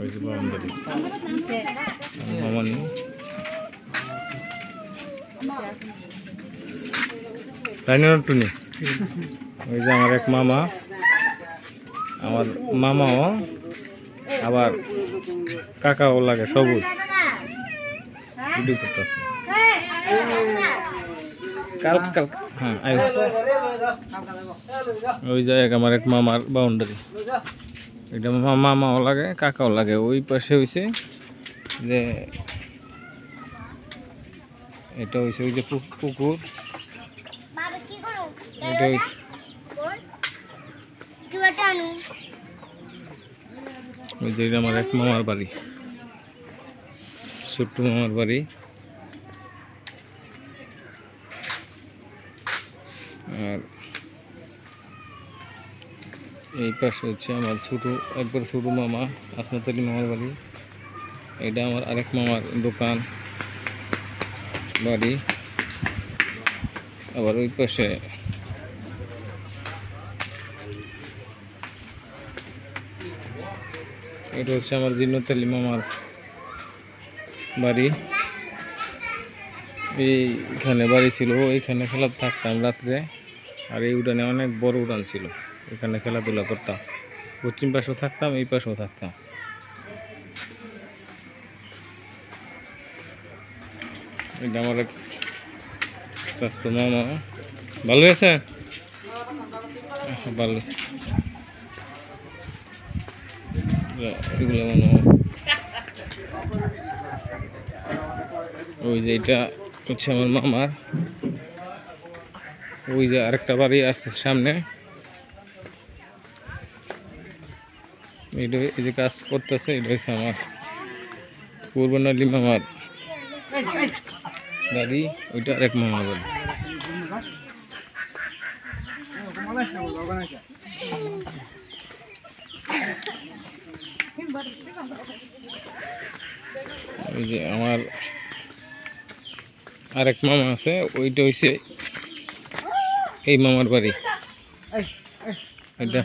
ওই যে বাউন্ডারি মামানি তাই না টুনি। ওই যে আমার এক মামা, আমার মামাও আবার কাকাও লাগে সবুজ ভিডিও করতেছে। কাল কাল হ্যাঁ ওই জায়গা আমার এক মামার বাউন্ডারি, এটা মামাও লাগে কাকাও লাগে। ওই পাশে হয়েছে যে এটা হয়েছে ওই যে পুকুর, এটা ওই যে আমার এক মামার বাড়ি, ছোট্ট মামার বাড়ি। আর এই পাশে হচ্ছে আমার একবার ছোট মামা আসমত আলী মামার বাড়ি। এটা আমার আরেক মামার দোকান বাড়ি। আবার ওই পাশে এটা হচ্ছে আমার জিন্নত আলী মামার বাড়ি। এইখানে বাড়ি ছিল, এইখানে খেলা থাকতাম রাত্রে। আর এই উঠানে অনেক বড় উঠান ছিল, এখানে খেলাধুলা করতাম। পশ্চিম পাশেও থাকতাম, এই পাশেও থাকতাম। এটা আমার এক স্বাস্থ্য মামা। ভালো আছে? ভালো। এগুলো মামা। ওই যে এটা হচ্ছে আমার মামার। ওই যে আরেকটা বাড়ি আসছে সামনে, এটা এই যে কাজ করতেছে, এটা হচ্ছে আমার পূর্বনালী মামার বাড়ি। ওইটা আরেক মামার বাড়ি। ওই যে আমার আরেক মামা আছে, ওইটা হইছে এই মামার বাড়ি। এটা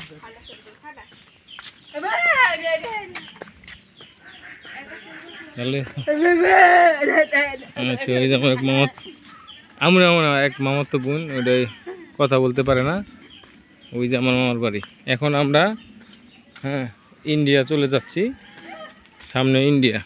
আচ্ছা, ওই যে আমার এক মামা, আমরা আমার এক মামার তো বোন, ওইটাই কথা বলতে পারে না। ওই যে আমার মামার বাড়ি। এখন আমরা ইন্ডিয়া চলে যাচ্ছি, সামনে ইন্ডিয়া।